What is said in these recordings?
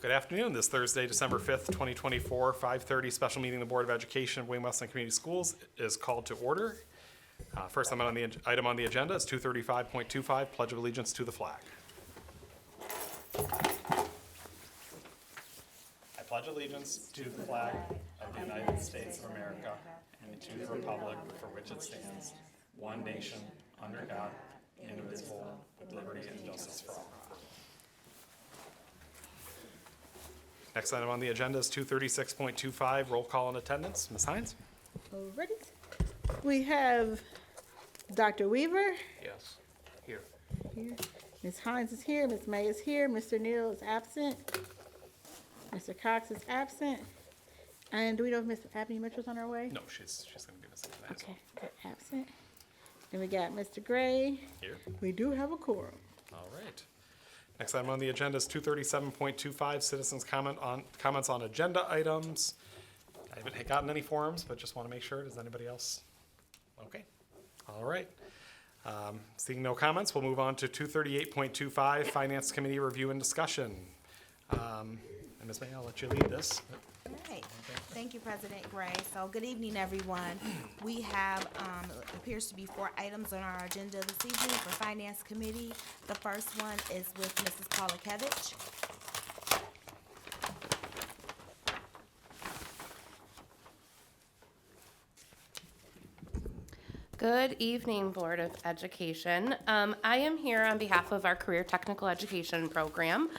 Good afternoon. This Thursday, December 5th, 2024, 5:30 special meeting of the Board of Education of Wayne Wesleyan Community Schools is called to order. First item on the agenda is 235.25, Pledge of Allegiance to the flag. I pledge allegiance to the flag of the United States of America and to the republic for which it stands, one nation, under God, indivisible, with liberty and justice for all. Next item on the agenda is 236.25, roll call and attendance. Ms. Hines? Alrighty. We have Dr. Weaver Yes. Here. here. Ms. Hines is here. Ms. May is here. Mr. Neal is absent. Mr. Cox is absent. And do we know if Ms. Abney Mitchell's on her way? No, she's going to be missing tonight. Okay, they're absent. Then we got Mr. Gray. Here. We do have a quorum. All right. Next item on the agenda is 237.25, citizens comments on agenda items. I haven't gotten any forums, but just want to make sure. Does anybody else? Okay. All right. Seeing no comments, we'll move on to 238.25, Finance Committee review and discussion. And Ms. May, I'll let you lead this. All right. Thank you, President Gray. So good evening, everyone. We have, appears to be 4 items on our agenda this evening for Finance Committee. The first one is with Mrs. Polakevich. Good evening, Board of Education. I am here on behalf of our Career Technical Education Program,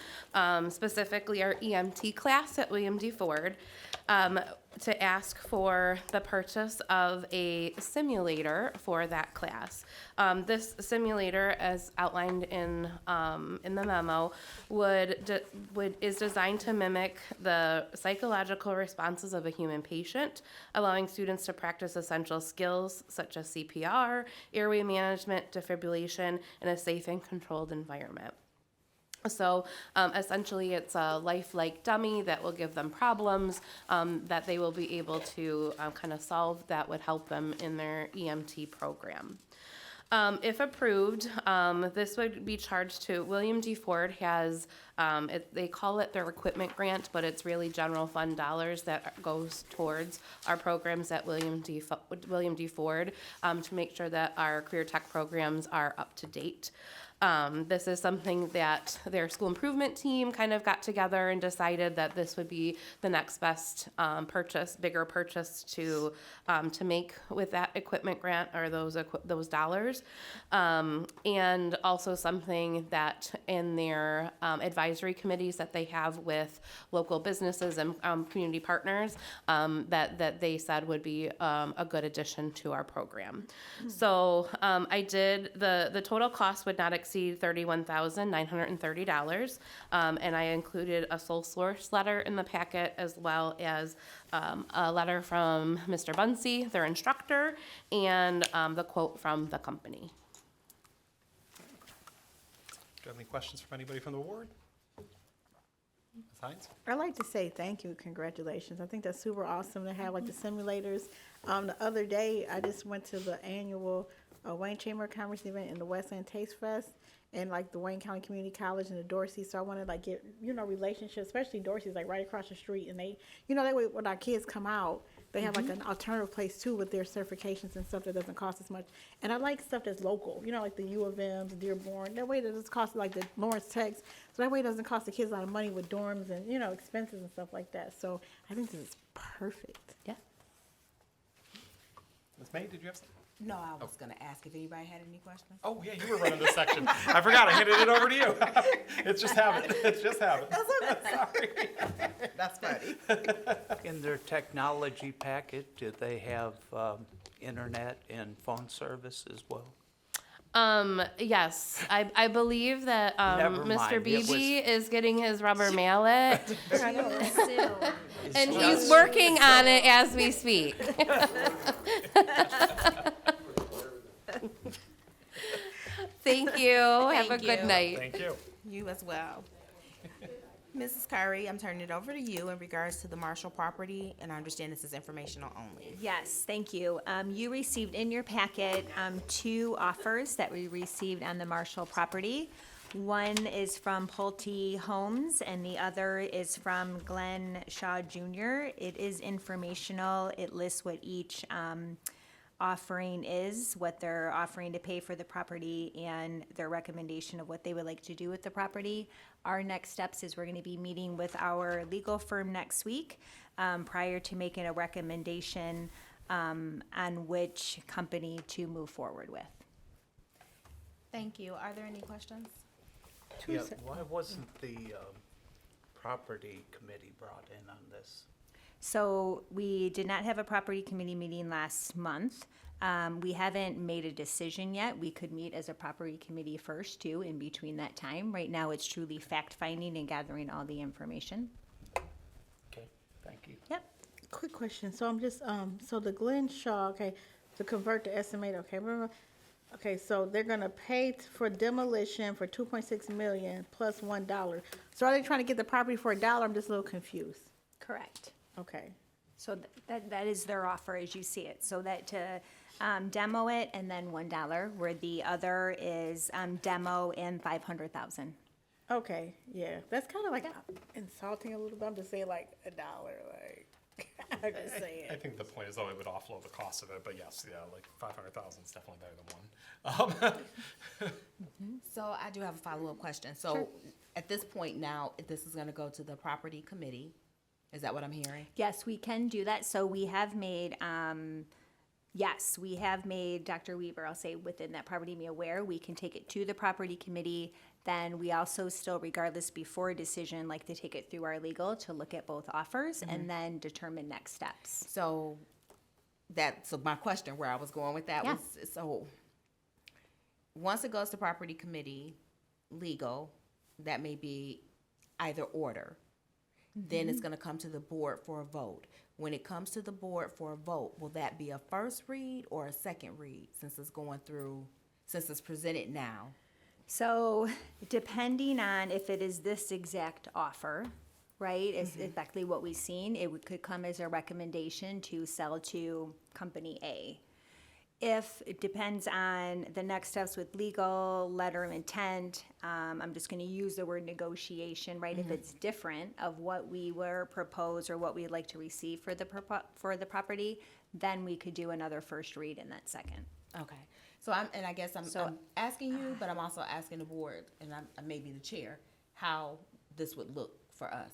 specifically our EMT class at William D. Ford, to ask for the purchase of a simulator for that class. This simulator, as outlined in the memo, is designed to mimic the psychological responses of a human patient, allowing students to practice essential skills such as CPR, airway management, defibrillation, in a safe and controlled environment. So essentially, it's a lifelike dummy that will give them problems that they will be able to kind of solve that would help them in their EMT program. If approved, this would be charged to William D. Ford has, they call it their equipment grant, but it's really general fund dollars that goes towards our programs at William D. Ford to make sure that our career tech programs are up to date. This is something that their school improvement team kind of got together and decided that this would be the next best bigger purchase to make with that equipment grant or those dollars, and also something that in their advisory committees that they have with local businesses and community partners that they said would be a good addition to our program. So the total cost would not exceed $31,930, and I included a sole source letter in the packet as well as a letter from Mr. Bunsey, their instructor, and the quote from the company. Do you have any questions from anybody from the board? Ms. Hines? I'd like to say thank you, congratulations. I think that's super awesome to have like the simulators. The other day, I just went to the annual Wayne Chamber of Commerce event in the Westland Taste Fest, and like the Wayne County Community College and the Dorsey. So I want to like get, relationships, especially Dorsey's like right across the street. And they, that way when our kids come out, they have like an alternative place too with their certifications and stuff that doesn't cost as much. And I like stuff that's local, like the U of M's, Dearborn. That way it doesn't cost like the Lawrence Techs. So that way it doesn't cost the kids a lot of money with dorms and, expenses and stuff like that. So I think this is perfect. Yeah. Ms. May, did you have something? No, I was going to ask if anybody had any questions. Oh, yeah, you were running this section. I forgot. I handed it over to you. It's just habit. It's just habit. Sorry. That's funny. In their technology packet, do they have internet and phone service as well? Yes, I believe that Never Mr. mind, it Beebe was- is getting his rubber mallet, and he's just- working on it as we speak. Thank you. Have a Thank good you. night. Thank you. You as well. Mrs. Curry, I'm turning it over to you in regards to the Marshall property, and I understand this is informational only. Yes, thank you. You received in your packet 2 offers that we received on the Marshall property. One is from Pulte Homes and the other is from Glenn Shaw Jr. It is informational. It lists what each offering is, what they're offering to pay for the property, and their recommendation of what they would like to do with the property. Our next steps is we're going to be meeting with our legal firm next week prior to making a recommendation on which company to move forward with. Thank you. Are there any questions? Yeah, why wasn't the property committee brought in on this? So we did not have a property committee meeting last month. We haven't made a decision yet. We could meet as a property committee first too, in between that time. Right now, it's truly fact-finding and gathering all the information. Okay, thank you. Yep. Quick question. So I'm just, so the Glen Shaw, okay, to convert the estimate, okay, remember? Okay, so they're gonna pay for demolition for 2.6 million plus $1. So are they trying to get the property for $1? I'm just a little confused. Correct. Okay. So that is their offer as you see it. So that to demo it and then $1, where the other is demo and 500,000. Okay, yeah, that's kind of like insulting a little bit. I'm just saying like $1, like, I'm just saying. I think the point is, though, it would offload the cost of it, but yes, yeah, like 500,000 is definitely better than one. So I do have a follow-up question. So at this point now, this is gonna go to the property committee. Is that what I'm hearing? Yes, we can do that. So we have made, yes, we have made Dr. Weaver, I'll say within that property me aware. We can take it to the property committee. Then we also still, regardless before a decision, like to take it through our legal to look at both offers and then determine next steps. So so my question where I was going with that Yeah. was, so once it goes to property committee, legal, that may be either order. Then it's gonna come to the board for a vote. When it comes to the board for a vote, will that be a first read or a second read, since it's presented now? So depending on if it is this exact offer, right, is exactly what we've seen, could come as a recommendation to sell to company A. If it depends on the next steps with legal, letter of intent, I'm just gonna use the word negotiation, right? If it's different of what we were proposed or what we'd like to receive for the property, then we could do another first read in that second. Okay, so I guess I'm asking you, but I'm also asking the board, and I may be the chair, how this would look for us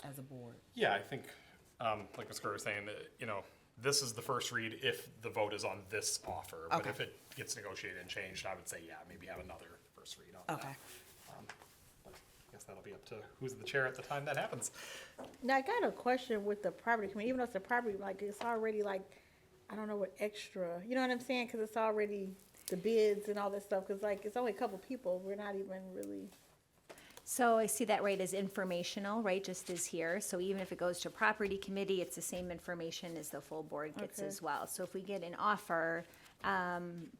as a board. Yeah, I think, like Ms. Kerr was saying, this is the first read if the vote is on this offer. But Okay. if it gets negotiated and changed, I would say, yeah, maybe have another first read on that. Okay. But I guess that'll be up to who's the chair at the time that happens. Now, I got a question with the property committee, even though it's a property, like, it's already like, I don't know what extra, you know what I'm saying? Because it's already the bids and all that stuff, because like, it's only a couple people, we're not even really. So I see that right as informational, right, just as here. So even if it goes to property committee, it's the same information as the full board gets Okay. as well. So if we get an offer,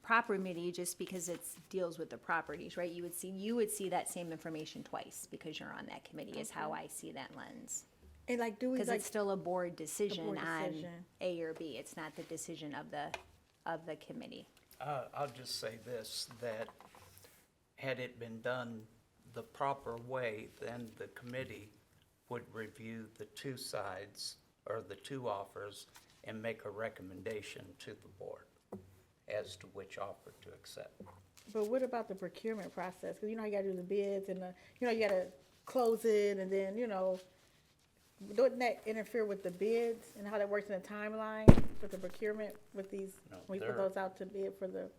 property committee, just because it deals with the properties, right, you would see that same information twice because you're on that committee is how I see that lens. And like, do we Because like, it's still a board decision board on decision. A or B. It's not the decision of the committee. I'll just say this, that had it been done the proper way, then the committee would review the two sides or the two offers and make a recommendation to the board as to which offer to accept. but what about the procurement process? Because you know, you gotta do the bids and you gotta close it and then, wouldn't that interfere with the bids and how that works in the timeline with the procurement with these, No, when we put they're- those out to bid for the,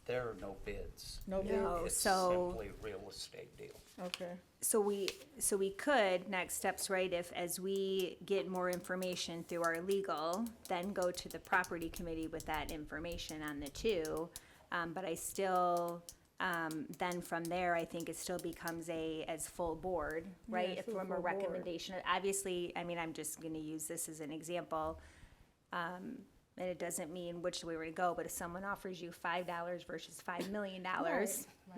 There are no bids. no bids? No. It's so- simply a real estate deal. Okay. So we could, next steps, right, if as we get more information through our legal, then go to the property committee with that information on the two. But I still, then from there, I think it still becomes as full board, right? Yeah, If still from a full board. recommendation, obviously, I mean, I'm just gonna use this as an example. And it doesn't mean which way we're gonna go, but if someone offers you $5 versus $5 million,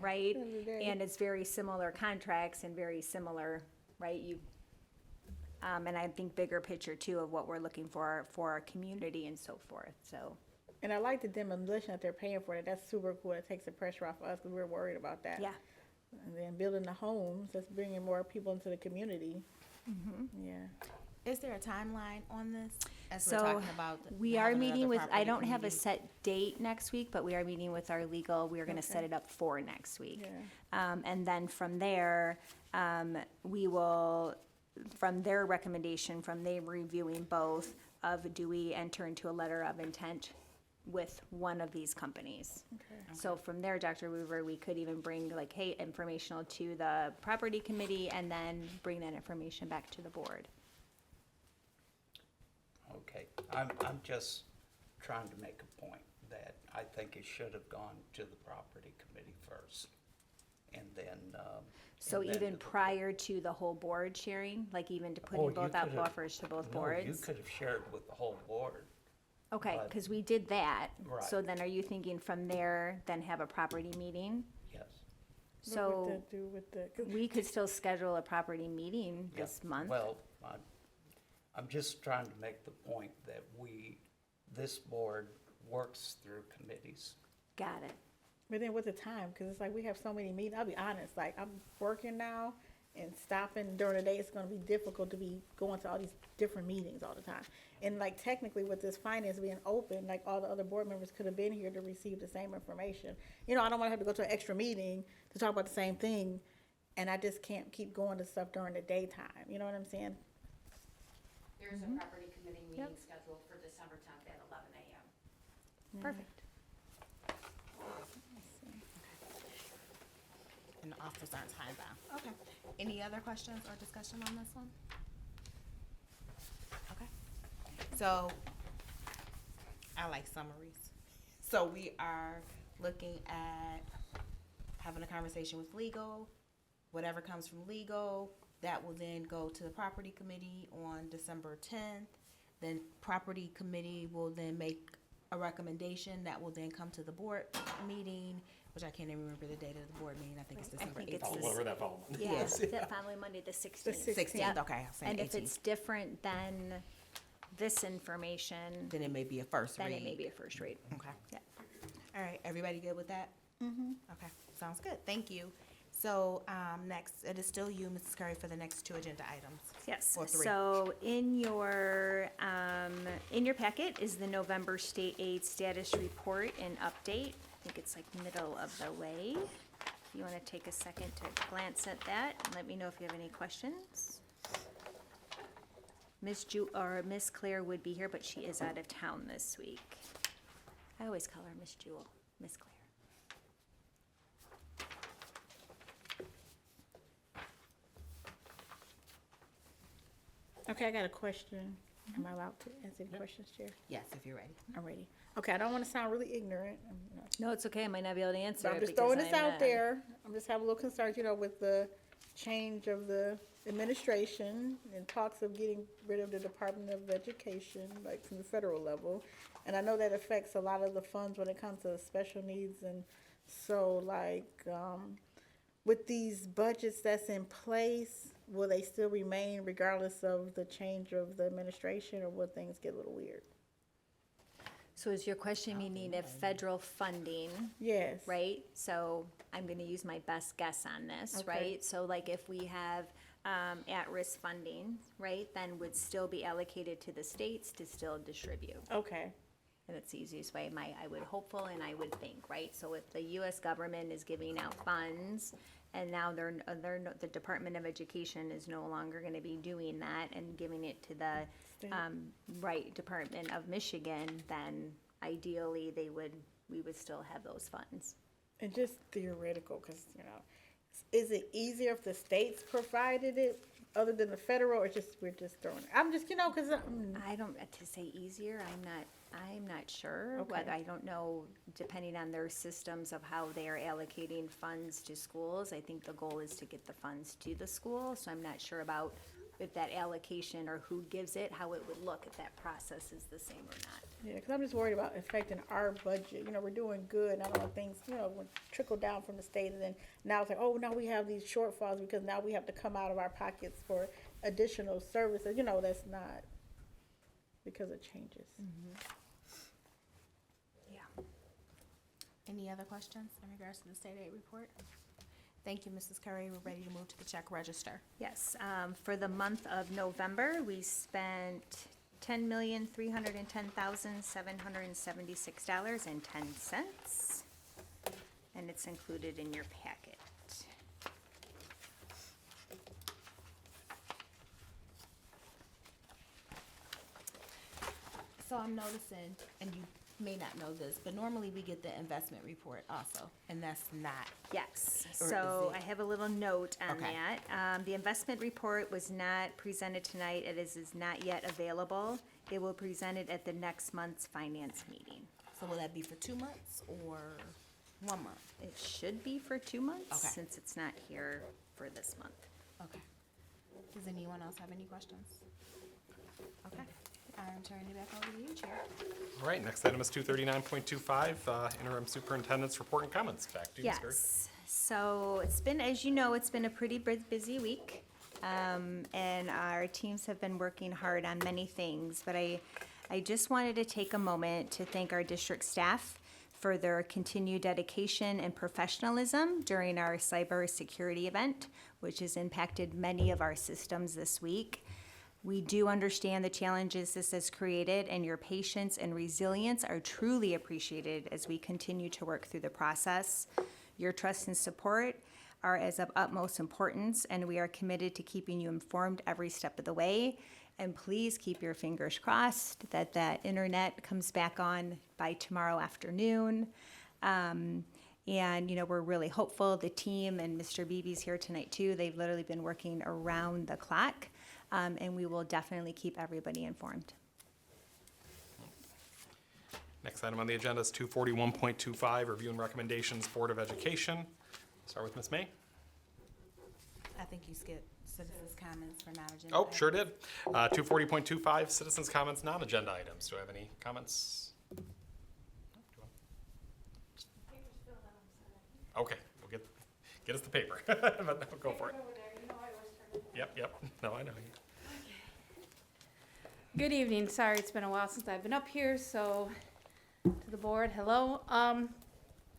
right? End of the day. And it's very similar contracts and very similar, right? And I think bigger picture too of what we're looking for our community and so forth, so. And I like the demolition that they're paying for it. That's super cool. It takes the pressure off of us because we're worried about that. Yeah, and then building the homes, that's bringing more people into the community. Yeah. Is there a timeline on this? As we're So talking about we are having meeting another with, I property don't have a committee? set date next week, but we are meeting with our legal, we are gonna set Okay. it up for next week. Yeah. And then from there, we will, from their recommendation, from they reviewing both, of do we enter into a letter of intent with one of these companies? Okay. So from there, Dr. Weaver, we could even bring like, hey, informational to the property committee and then bring that information back to the board. Okay, I'm just trying to make a point that I think it should have gone to the property committee first, and then, So and then even to the- prior to the whole board sharing, like even to Oh, putting you both out could have- buffers to both No, you boards? could have shared with the whole board. Okay, but- because we did that. So Right. then are you thinking from there, then have a property meeting? Yes. What So would that do with the? 'Cause we could still schedule a property meeting Yeah. this month. Well, I'm just trying to make the point that this board works through committees. Got it. But then with the time, because it's like we have so many meetings, I'll be honest, like I'm working now and stopping during the day, it's gonna be difficult to be going to all these different meetings all the time. And like technically with this finance being open, like all the other board members could have been here to receive the same information. You know, I don't wanna have to go to an extra meeting to talk about the same thing, and I just can't keep going to stuff during the daytime, you know what I'm saying? There's a property committee meeting scheduled for December 10th at 11 a.m. Perfect. And the officers aren't time bound. Okay. Any other questions or discussion on this one? Okay. So, I like summaries. So we are looking at having a conversation with legal. Whatever comes from legal, that will then go to the property committee on December 10th. Then property committee will then make a recommendation that will then come to the board meeting, which I can't even remember the date of the board meeting. I think it's I December think it's 18th. the Whatever that following. Yeah, Yes. that following Monday, the 16th. 16th. Yep. Okay, I was saying And if 18th. it's different than this information, Then it may be a first then read. it may be a first read. Okay. Yeah. All right, everybody good with that? Mm-hmm. Okay, sounds good, thank you. So, next, it is still you, Mrs. Curry, for the next two agenda items. Yes, Or three. so in your packet is the November state aid status report and update. I think it's like middle of the way. If you wanna take a second to glance at that, and let me know if you have any questions. Miss Claire would be here, but she is out of town this week. I always call her Miss Jewel, Miss Claire. Okay, I got a question. Am I allowed to answer any questions, Chair? Yes, if you're ready. I'm ready. Okay, I don't wanna sound really ignorant. I'm not. No, it's okay, I might not be able to answer So I'm it just because throwing this I'm out not- there. I'm just having a little concerns, you know, with the change of the administration and talks of getting rid of the Department of Education, like from the federal level. And I know that affects a lot of the funds when it comes to special needs. And so like, with these budgets that's in place, will they still remain regardless of the change of the administration, or will things get a little weird? So is your question meaning if federal funding, Yes. right? So I'm gonna use my best guess on this, Okay. right? So like if we have, at-risk funding, right, then would still be allocated to the states to still distribute. Okay. And it's the easiest way, I would hopeful and I would think, right? So if the US government is giving out funds and now the Department of Education is no longer gonna be doing that and giving it to the, State. right, Department of Michigan, then ideally we would still have those funds. And just theoretical, because, you know, is it easier if the states provided it other than the federal, or just, we're just throwing it? I'm just, you know, because, I don't, to say easier, I'm not sure. Okay. Whether, I don't know, depending on their systems of how they are allocating funds to schools. I think the goal is to get the funds to the school, so I'm not sure about if that allocation or who gives it, how it would look if that process is the same or not. yeah, because I'm just worried about affecting our budget. You know, we're doing good, and I don't want things, you know, would trickle down from the state, and then now it's like, oh, now we have these shortfalls because now we have to come out of our pockets for additional services. You know, that's not because it changes. Yeah. Any other questions in regards to the state aid report? Thank you, Mrs. Curry. We're ready to move to the check register. Yes, for the month of November, we spent $10,310,776.10. And it's included in your packet. So I'm noticing, and you may not know this, but normally we get the investment report also, and that's not. Yes, Or so is it- I have a little note on Okay. that. The investment report was not presented tonight. It is not yet available. It will be presented at the next month's finance meeting. So will that be for 2 months or 1 month? It should be for 2 months, Okay. since it's not here for this month. Okay. Does anyone else have any questions? Okay, I'm turning it back over to you, Chair. All right, next item is 239.25, interim superintendent's report and comments. Back to you, Ms. Curry. Yes, so it's been, as you know, it's been a pretty busy week. And our teams have been working hard on many things, but I just wanted to take a moment to thank our district staff for their continued dedication and professionalism during our cybersecurity event, which has impacted many of our systems this week. We do understand the challenges this has created, and your patience and resilience are truly appreciated as we continue to work through the process. Your trust and support are as of utmost importance, and we are committed to keeping you informed every step of the way. And please keep your fingers crossed that that internet comes back on by tomorrow afternoon. And, you know, we're really hopeful. The team and Mr. Beebe's here tonight too. They've literally been working around the clock. And we will definitely keep everybody informed. Next item on the agenda is 241.25, review and recommendations, Board of Education. Start with Ms. May. I think you skipped citizens' comments for non-agenda. Oh, items. sure did. 240.25, citizens' comments, non-agenda items. Do I have any comments? Okay, we'll get us the paper, but no, go for it. Yep, no, I know. Good evening. Sorry, it's been a while since I've been up here, so to the board, hello.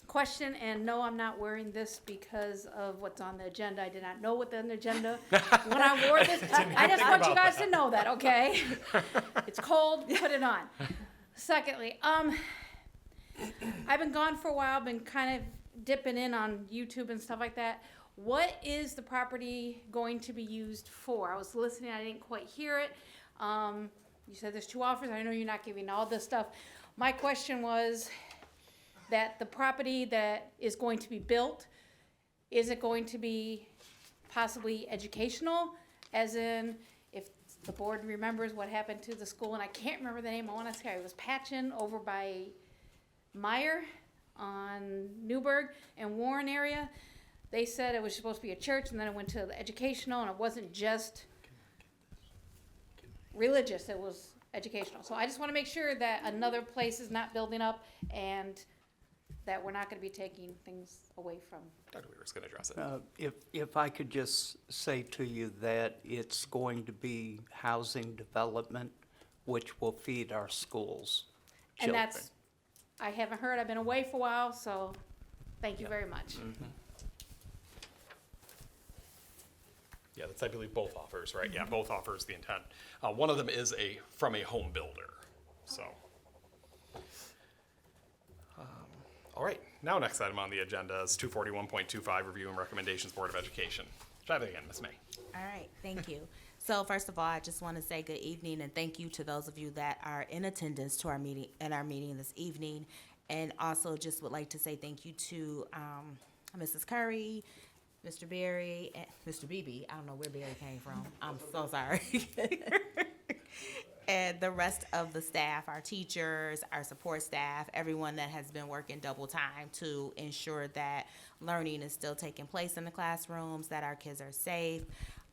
Question, and no, I'm not wearing this because of what's on the agenda. I did not know what the agenda, when I wore this, I just think want you about guys to know that, okay? It's cold, put it on. Secondly, I've been gone for a while, been kind of dipping in on YouTube and stuff like that. What is the property going to be used for? I was listening, I didn't quite hear it. You said there's 2 offers. I know you're not giving all this stuff. My question was that the property that is going to be built, is it going to be possibly educational? As in, if the board remembers what happened to the school, and I can't remember the name, I want to say it was Patchen over by Meyer on Newburgh and Warren area. They said it was supposed to be a church, and then it went to the educational, and it wasn't just religious, it was educational. So I just want to make sure that another place is not building up and that we're not going to be taking things away from. Dr. Weaver's going to address it. If I could just say to you that it's going to be housing development, which will feed our schools' And children. that's, I haven't heard, I've been away for a while, so thank you very much. Yeah, that's, I believe, both offers, right? Yeah, both offers the intent. One of them is from a home builder, so. All right, now next item on the agenda is 241.25, review and recommendations, Board of Education. Try that again, Ms. May. All right, thank you. So first of all, I just want to say good evening and thank you to those of you that are in attendance to our meeting this evening. And also just would like to say thank you to Mrs. Curry, Mr. Berry, and Mr. Beebe. I don't know where Berry came from. I'm so sorry. And the rest of the staff, our teachers, our support staff, everyone that has been working double time to ensure that learning is still taking place in the classrooms, that our kids are safe,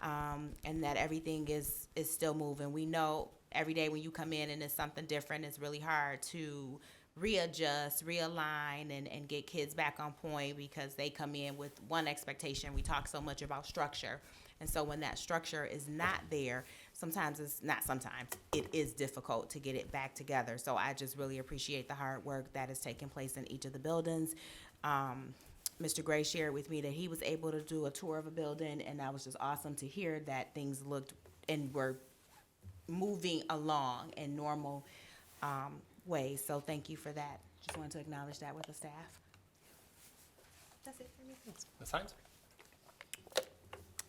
and that everything is still moving. We know every day when you come in and it's something different, it's really hard to readjust, realign, and get kids back on point because they come in with one expectation. We talk so much about structure. And so when that structure is not there, it is difficult to get it back together. So I just really appreciate the hard work that is taking place in each of the buildings. Mr. Gray shared with me that he was able to do a tour of a building, and that was just awesome to hear that things looked and were moving along in normal ways. So thank you for that. Just wanted to acknowledge that with the staff. That's it for me. Ms. Hines?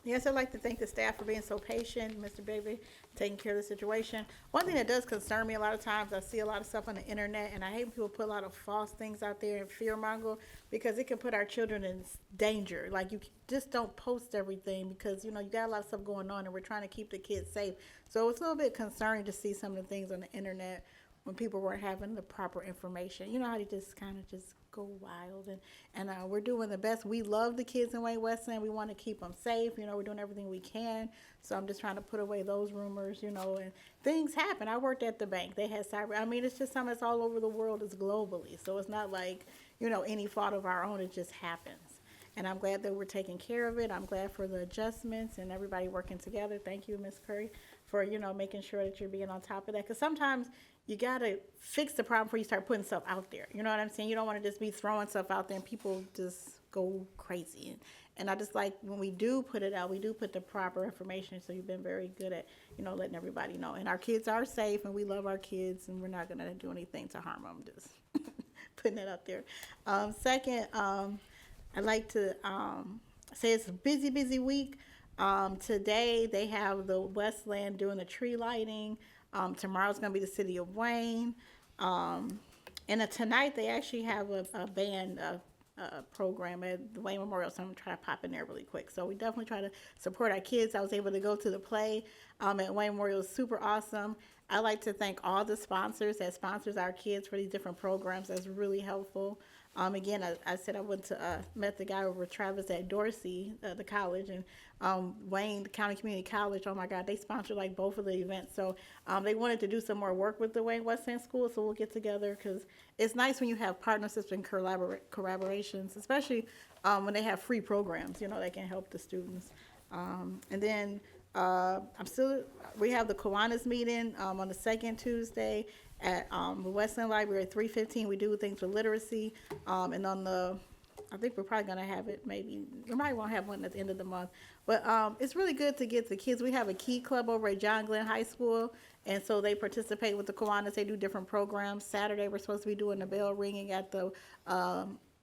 Yes, I'd like to thank the staff for being so patient, Mr. Baby, taking care of the situation. One thing that does concern me a lot of times, I see a lot of stuff on the internet, and I hate when people put a lot of false things out there and fear monger, because it can put our children in danger. Like, you just don't post everything, because, you know, you got a lot of stuff going on, and we're trying to keep the kids safe. So it's a little bit concerning to see some of the things on the internet when people weren't having the proper information. You know how they just kind of just go wild, and we're doing the best. We love the kids in Wayne Westland. We want to keep them safe. You know, we're doing everything we can. So I'm just trying to put away those rumors, you know, and things happen. I worked at the bank. They had cyber. I mean, it's just something that's all over the world. It's globally. So it's not like, you know, any fault of our own. It just happens. And I'm glad that we're taking care of it. I'm glad for the adjustments and everybody working together. Thank you, Ms. Curry, for, you know, making sure that you're being on top of that. Because sometimes you got to fix the problem before you start putting stuff out there. You know what I'm saying? You don't want to just be throwing stuff out there and people just go crazy. And I just like when we do put it out, we do put the proper information. So you've been very good at, you know, letting everybody know. And our kids are safe, and we love our kids, and we're not going to do anything to harm them. Just putting it out there. Second, I'd like to say it's a busy, busy week. Today they have the Westland doing the tree lighting. Tomorrow's going to be the city of Wayne. And tonight they actually have a band program at the Wayne Memorial, so I'm going to try to pop in there really quick. So we definitely try to support our kids. I was able to go to the play at Wayne Memorial. It was super awesome. I'd like to thank all the sponsors that sponsors our kids for these different programs. That's really helpful. Again, I said I went to met the guy over Travis at Dorsey, the college, and Wayne County Community College. Oh my God, they sponsored like both of the events. So they wanted to do some more work with the Wayne Westland School. So we'll get together, because it's nice when you have partnerships and collaborations, especially when they have free programs. You know, that can help the students. And then we have the Kiwanis meeting on the second Tuesday at the Westland Library at 3:15. We do things with literacy. And on I think we're probably gonna have it, we might won't have one at the end of the month. But it's really good to get the kids. We have a Key Club over at John Glenn High School, and so they participate with the Kiwanis. They do different programs. Saturday, we're supposed to be doing the bell ringing at the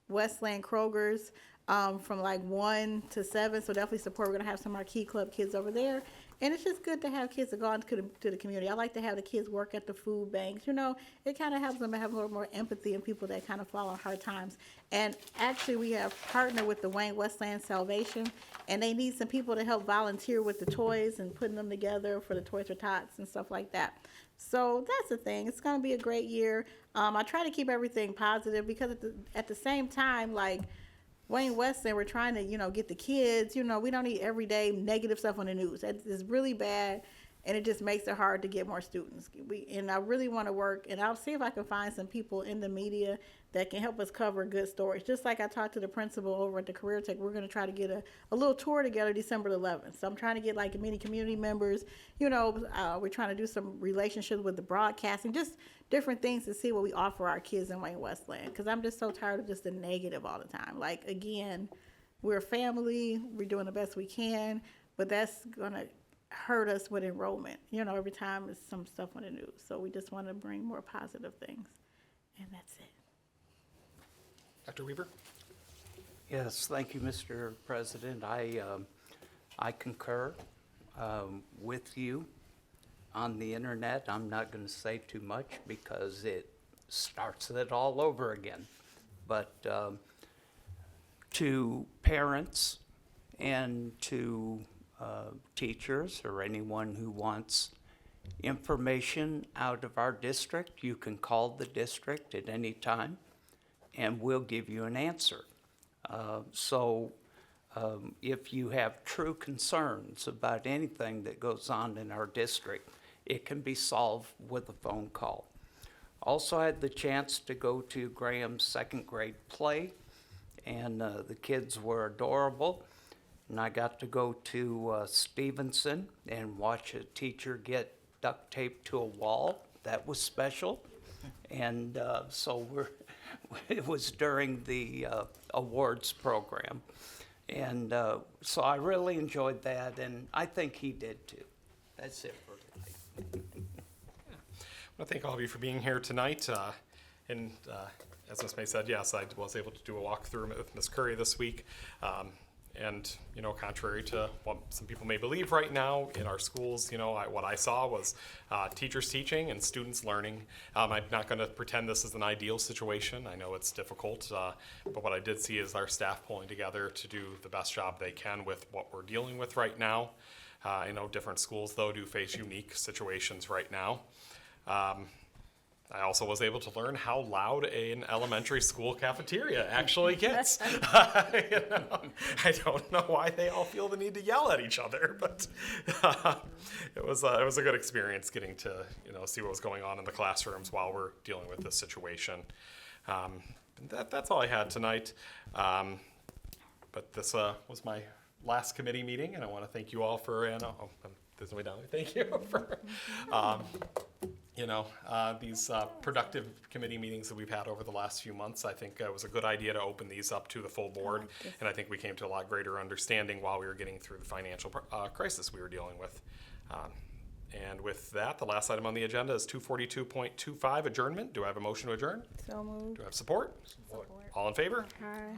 Westland Kroger's from like 1 to 7. So definitely support. We're gonna have some of our Key Club kids over there. And it's just good to have kids that go out to the community. I like to have the kids work at the food banks. You know, it kind of helps them to have a little more empathy and people that kind of fall on hard times. And actually, we have partnered with the Wayne Westland Salvation, and they need some people to help volunteer with the toys and putting them together for the Toys for Tots and stuff like that. So that's the thing. It's going to be a great year. I try to keep everything positive, because at the same time, like, Wayne Westland, we're trying to, you know, get the kids, you know, we don't need everyday negative stuff on the news. It's really bad, and it just makes it hard to get more students. And I really want to work, and I'll see if I can find some people in the media that can help us cover good stories. Just like I talked to the principal over at the Career Tech, we're going to try to get a little tour together December 11th. So I'm trying to get like many community members, you know, we're trying to do some relationships with the broadcasting, just different things to see what we offer our kids in Wayne Westland. Because I'm just so tired of just the negative all the time. Like, again, we're a family, we're doing the best we can, but that's going to hurt us with enrollment. You know, every time there's some stuff on the news. So we just want to bring more positive things. And that's it. Dr. Weaver? Yes, thank you, Mr. President. I concur with you on the internet. I'm not going to say too much because it starts it all over again. But to parents and to teachers or anyone who wants information out of our district, you can call the district at any time, and we'll give you an answer. So if you have true concerns about anything that goes on in our district, it can be solved with a phone call. Also, I had the chance to go to Graham's second grade play, and the kids were adorable. And I got to go to Stevenson and watch a teacher get duct taped to a wall. That was special. And so it was during the awards program. And so I really enjoyed that, and I think he did too. That's it for tonight. I want to thank all of you for being here tonight. And as Ms. May said, yes, I was able to do a walkthrough with Ms. Curry this week. And, you know, contrary to what some people may believe right now in our schools, you know, what I saw was teachers teaching and students learning. I'm not going to pretend this is an ideal situation. I know it's difficult, but what I did see is our staff pulling together to do the best job they can with what we're dealing with right now. I know different schools, though, do face unique situations right now. I also was able to learn how loud an elementary school cafeteria actually gets. You know, I don't know why they all feel the need to yell at each other, but it was a good experience getting to, you know, see what was going on in the classrooms while we're dealing with this situation. That's all I had tonight. But this was my last committee meeting, and I want to thank you all for, there's no way down there. Thank you for, you know, these productive committee meetings that we've had over the last few months. I think it was a good idea to open these up to the full board, and I think we came to a lot greater understanding while we were getting through the financial crisis we were dealing with. And with that, the last item on the agenda is 242.25 adjournment. Do I have a motion to adjourn? So moved. Do I have support? All in favor? Aye.